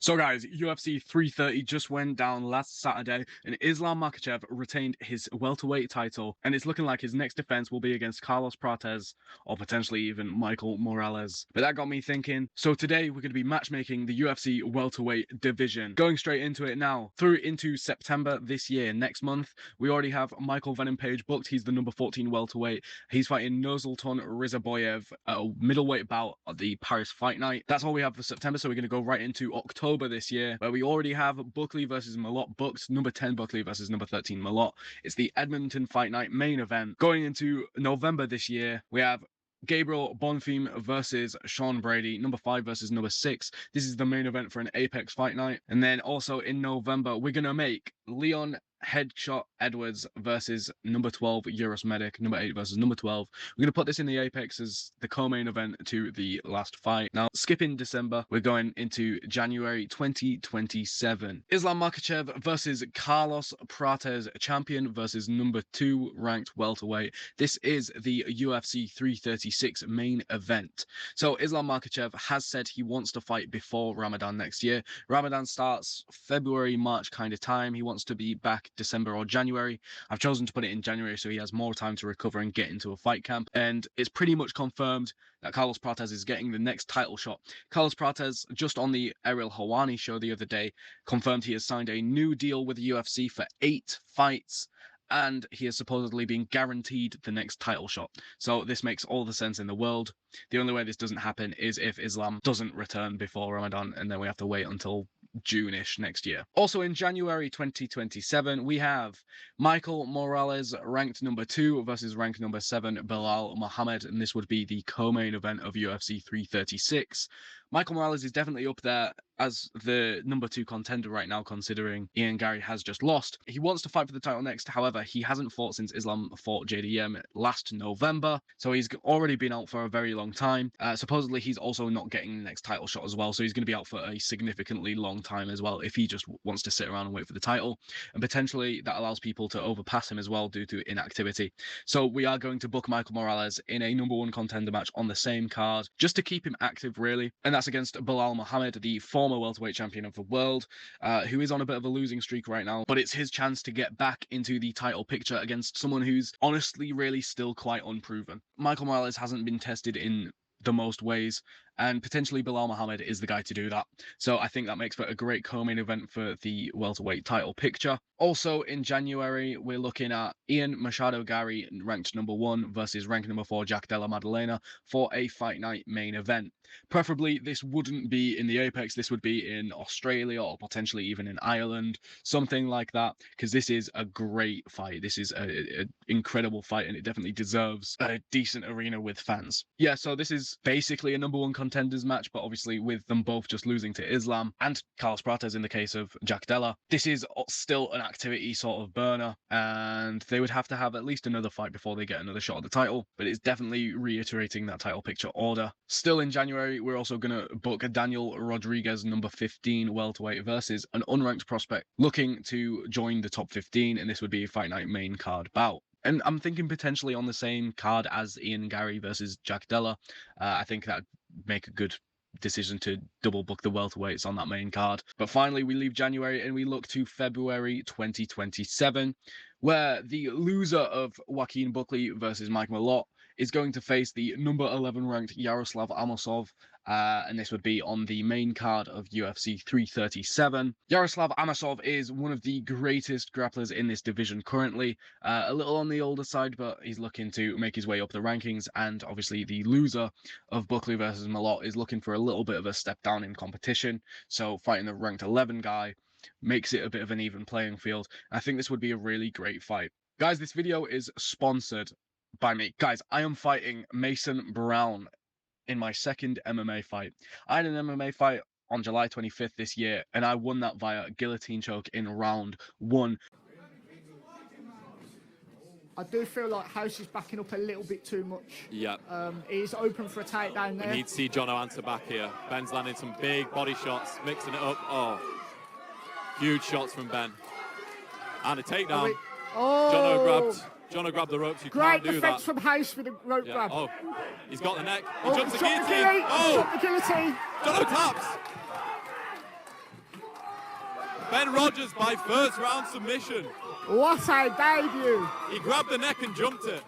So guys, UFC 330 just went down last Saturday and Islam Makhachev retained his welterweight title, and it's looking like his next defense will be against Carlos Prates or potentially even Michael Morales. But that got me thinking, so today we're going to be matchmaking the UFC welterweight division. Going straight into it now, through into September this year, next month, we already have Michael Venom Page booked. He's the number 14 welterweight. He's fighting Nursultan Rizaboyev at a middleweight bout at the Paris Fight Night. That's all we have for September, so we're going to go right into October this year, where we already have Buckley versus Malott booked, number 10 Buckley versus number 13 Malott. It's the Edmonton Fight Night main event. Going into November this year, we have Gabriel Bonfim versus Sean Brady, number 5 versus number 6. This is the main event for an Apex Fight Night. And then also in November, we're going to make Leon Headshot Edwards versus number 12 Euros Medic, number 8 versus number 12. We're going to put this in the Apex as the co-main event to the last fight. Now, skipping December, we're going into January 2027. Islam Makhachev versus Carlos Prates, champion versus number 2 ranked welterweight. This is the UFC 336 main event. So Islam Makhachev has said he wants to fight before Ramadan next year. Ramadan starts February, March kind of time. He wants to be back December or January. I've chosen to put it in January so he has more time to recover and get into a fight camp. And it's pretty much confirmed that Carlos Prates is getting the next title shot. Carlos Prates, just on the Ariel Helwani show the other day, confirmed he has signed a new deal with the UFC for 8 fights, and he is supposedly being guaranteed the next title shot. So this makes all the sense in the world. The only way this doesn't happen is if Islam doesn't return before Ramadan, and then we have to wait until June-ish next year. Also in January 2027, we have Michael Morales, ranked number 2 versus ranked number 7 Bilal Muhammad, and this would be the co-main event of UFC 336. Michael Morales is definitely up there as the number 2 contender right now, considering Ian Gary has just lost. He wants to fight for the title next. However, he hasn't fought since Islam fought JDM last November, so he's already been out for a very long time. Supposedly, he's also not getting the next title shot as well, so he's going to be out for a significantly long time as well if he just wants to sit around and wait for the title. And potentially, that allows people to overpass him as well due to inactivity. So we are going to book Michael Morales in a number 1 contender match on the same card, just to keep him active, really. And that's against Bilal Muhammad, the former welterweight champion of the world, who is on a bit of a losing streak right now, but it's his chance to get back into the title picture against someone who's honestly really still quite unproven. Michael Morales hasn't been tested in the most ways, and potentially Bilal Muhammad is the guy to do that. So I think that makes for a great co-main event for the welterweight title picture. Also in January, we're looking at Ian Machado Gary, ranked number 1 versus ranked number 4 Jack Della Maddalena for a fight night main event. Preferably, this wouldn't be in the Apex, this would be in Australia or potentially even in Ireland, something like that, because this is a great fight. This is an incredible fight, and it definitely deserves a decent arena with fans. Yeah, so this is basically a number 1 contenders match, but obviously with them both just losing to Islam and Carlos Prates in the case of Jack Della. This is still an activity sort of burner, and they would have to have at least another fight before they get another shot at the title, but it's definitely reiterating that title picture order. Still in January, we're also going to book Daniel Rodriguez, number 15 welterweight, versus an unranked prospect looking to join the top 15, and this would be a fight night main card bout. And I'm thinking potentially on the same card as Ian Gary versus Jack Della. I think that would make a good decision to double book the welterweights on that main card. But finally, we leave January and we look to February 2027, where the loser of Joaquin Buckley versus Mike Malott is going to face the number 11 ranked Yaroslav Amosov, and this would be on the main card of UFC 337. Yaroslav Amosov is one of the greatest grapplers in this division currently, a little on the older side, but he's looking to make his way up the rankings, and obviously the loser of Buckley versus Malott is looking for a little bit of a step down in competition, so fighting the ranked 11 guy makes it a bit of an even playing field. I think this would be a really great fight. Guys, this video is sponsored by me. Guys, I am fighting Mason Brown in my second MMA fight. I had an MMA fight on July 25th this year, and I won that via guillotine choke in round 1. I do feel like House is backing up a little bit too much. Yeah. He's open for a takedown there. We need to see Jono answer back here. Ben's landing some big body shots, mixing it up. Oh, huge shots from Ben. And a takedown. Jono grabbed the ropes. You Great can't do defense that. from House with a rope grab. Oh, he's got the neck. He Oh, jumps the shot guillotine. Shot the guillotine. Jono taps. Ben Rogers by first round submission. What a debut. He grabbed the neck and jumped it.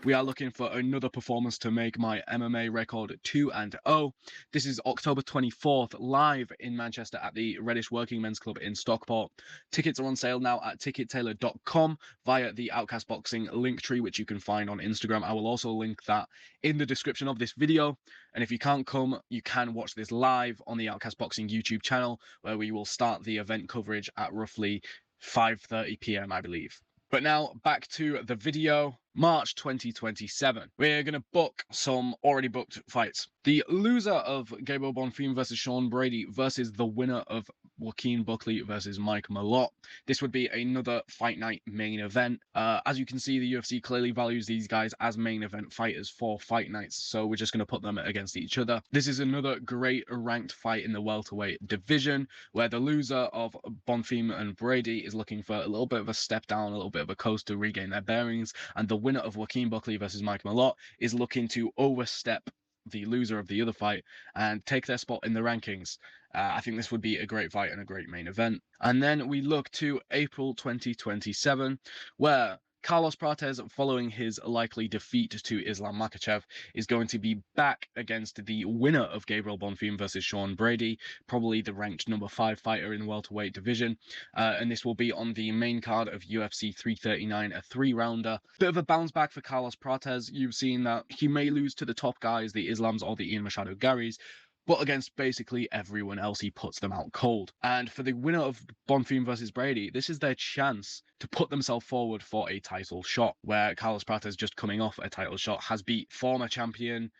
We are looking for another performance to make my MMA record 2-0. This is October 24th, live in Manchester at the Reddish Working Men's Club in Stockport. Tickets are on sale now at tickettailor.com via the Outcast Boxing link tree, which you can find on Instagram. I will also link that in the description of this video. And if you can't come, you can watch this live on the Outcast Boxing YouTube channel, where we will start the event coverage at roughly 5:30 p.m, I believe. But now back to the video. March 2027. We're going to book some already booked fights. The loser of Gabriel Bonfim versus Sean Brady versus the winner of Joaquin Buckley versus Mike Malott. This would be another fight night main event. As you can see, the UFC clearly values these guys as main event fighters for fight nights, so we're just going to put them against each other. This is another great ranked fight in the welterweight division, where the loser of Bonfim and Brady is looking for a little bit of a step down, a little bit of a coast to regain their bearings, and the winner of Joaquin Buckley versus Mike Malott is looking to overstep the loser of the other fight and take their spot in the rankings. I think this would be a great fight and a great main event. And then we look to April 2027, where Carlos Prates, following his likely defeat to Islam Makhachev, is going to be back against the winner of Gabriel Bonfim versus Sean Brady, probably the ranked number 5 fighter in the welterweight division. And this will be on the main card of UFC 339, a 3-rounder. Bit of a bounce back for Carlos Prates. You've seen that he may lose to the top guys, the Islams or the Ian Machado Garys, but against basically everyone else, he puts them out cold. And for the winner of Bonfim versus Brady, this is their chance to put themselves forward for a title shot, where Carlos Prates, just coming off a title shot, has beat former champion.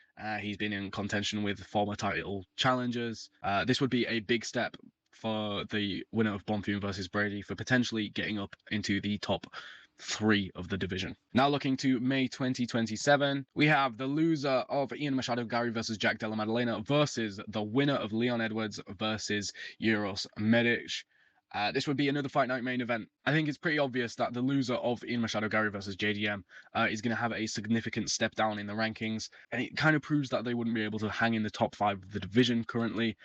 He's been in contention with former title challengers. This would be a big step for the winner of Bonfim versus Brady for potentially getting up into the top 3 of the division. Now looking to May 2027, we have the loser of Ian Machado Gary versus Jack Della Maddalena versus the winner of Leon Edwards versus Uros Medic. This would be another fight night main event. I think it's pretty obvious that the loser of Ian Machado Gary versus JDM is going to have a significant step down in the rankings, and it kind of proves that they wouldn't be able to hang in the top 5 of the division currently.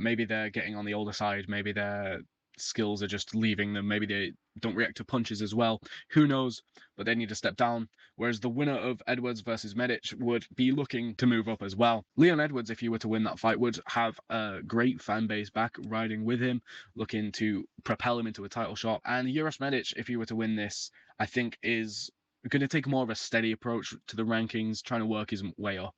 Maybe they're getting on the older side, maybe their skills are just leaving them, maybe they don't react to punches as well, who knows, but they need to step down. Whereas the winner of Edwards versus Medic would be looking to move up as well. Leon Edwards, if he were to win that fight, would have a great fan base back riding with him, looking to propel him into a title shot. And Uros Medic, if he were to win this, I think is going to take more of a steady approach to the rankings, trying to work his way up.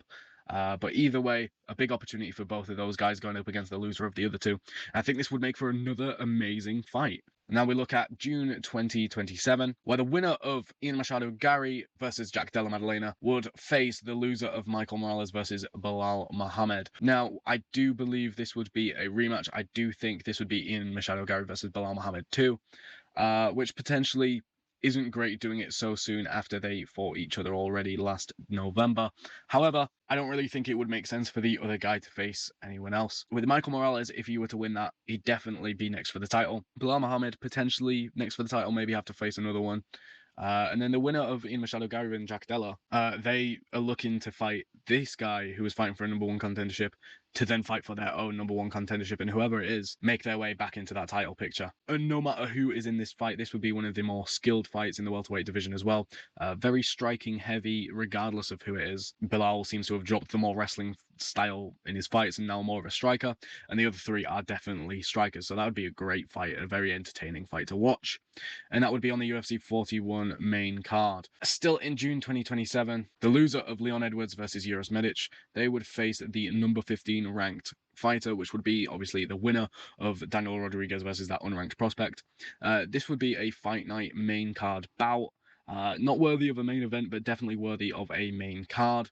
But either way, a big opportunity for both of those guys going up against the loser of the other two. I think this would make for another amazing fight. Now we look at June 2027, where the winner of Ian Machado Gary versus Jack Della Maddalena would face the loser of Michael Morales versus Bilal Muhammad. Now, I do believe this would be a rematch. I do think this would be Ian Machado Gary versus Bilal Muhammad too, which potentially isn't great doing it so soon after they fought each other already last November. However, I don't really think it would make sense for the other guy to face anyone else. With Michael Morales, if he were to win that, he'd definitely be next for the title. Bilal Muhammad, potentially next for the title, maybe have to face another one. And then the winner of Ian Machado Gary and Jack Della, they are looking to fight this guy who is fighting for a number 1 contendership to then fight for their own number 1 contendership, and whoever it is, make their way back into that title picture. And no matter who is in this fight, this would be one of the more skilled fights in the welterweight division as well. Very striking heavy, regardless of who it is. Bilal seems to have dropped the more wrestling style in his fights and now more of a striker, and the other 3 are definitely strikers, so that would be a great fight, a very entertaining fight to watch. And that would be on the UFC 41 main card. Still in June 2027, the loser of Leon Edwards versus Uros Medic, they would face the number 15 ranked fighter, which would be obviously the winner of Daniel Rodriguez versus that unranked prospect. This would be a fight night main card bout. Not worthy of a main event, but definitely worthy of a main card.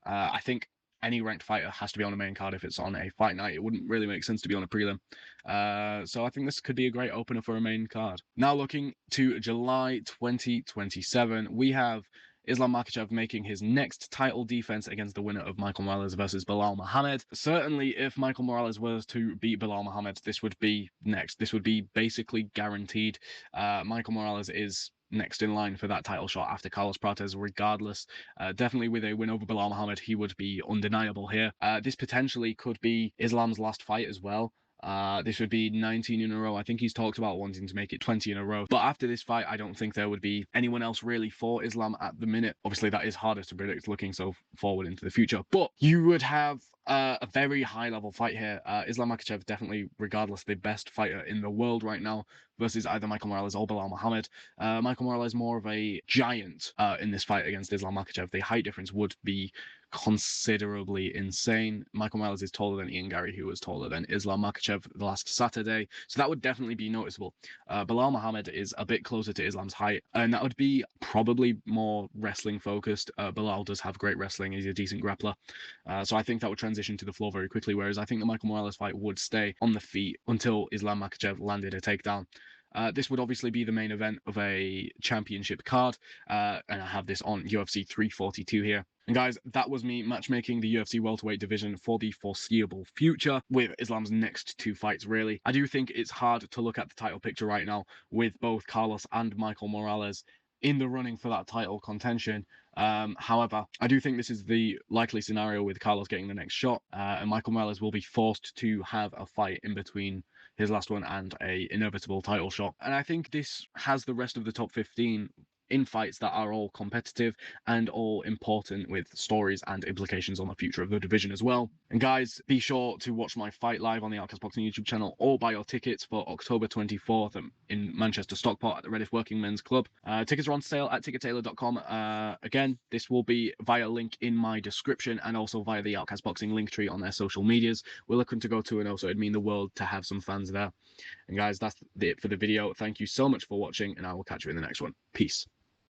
I think any ranked fighter has to be on a main card if it's on a fight night. It wouldn't really make sense to be on a prelim. So I think this could be a great opener for a main card. Now looking to July 2027, we have Islam Makhachev making his next title defense against the winner of Michael Morales versus Bilal Muhammad. Certainly, if Michael Morales was to beat Bilal Muhammad, this would be next. This would be basically guaranteed. Michael Morales is next in line for that title shot after Carlos Prates, regardless. Definitely with a win over Bilal Muhammad, he would be undeniable here. This potentially could be Islam's last fight as well. This would be 19 in a row. I think he's talked about wanting to make it 20 in a row. But after this fight, I don't think there would be anyone else really for Islam at the minute. Obviously, that is harder to predict looking so forward into the future. But you would have a very high-level fight here. Islam Makhachev definitely, regardless, the best fighter in the world right now versus either Michael Morales or Belal Muhammad. Michael Morales more of a giant in this fight against Islam Makhachev. The height difference would be considerably insane. Michael Morales is taller than Ian Gary, who was taller than Islam Makhachev the last Saturday, so that would definitely be noticeable. Belal Muhammad is a bit closer to Islam's height, and that would be probably more wrestling focused. Belal does have great wrestling, he's a decent grappler, so I think that would transition to the floor very quickly, whereas I think the Michael Morales fight would stay on the feet until Islam Makhachev landed a takedown. This would obviously be the main event of a championship card, and I have this on UFC 342 here. And guys, that was me matchmaking the UFC welterweight division for the foreseeable future with Islam's next two fights, really. I do think it's hard to look at the title picture right now with both Carlos and Michael Morales in the running for that title contention. However, I do think this is the likely scenario with Carlos getting the next shot, and Michael Morales will be forced to have a fight in between his last one and a inevitable title shot. And I think this has the rest of the top 15 in fights that are all competitive and all important with stories and implications on the future of the division as well. And guys, be sure to watch my fight live on the Outcast Boxing YouTube channel or buy your tickets for October 24th in Manchester Stockport at the Redditch Working Men's Club. Tickets are on sale at tickettailor.com. Again, this will be via link in my description and also via the Outcast Boxing link tree on their social medias. We're looking to go 2-0, so it'd mean the world to have some fans there. And guys, that's it for the video. Thank you so much for watching, and I will catch you in the next one. Peace.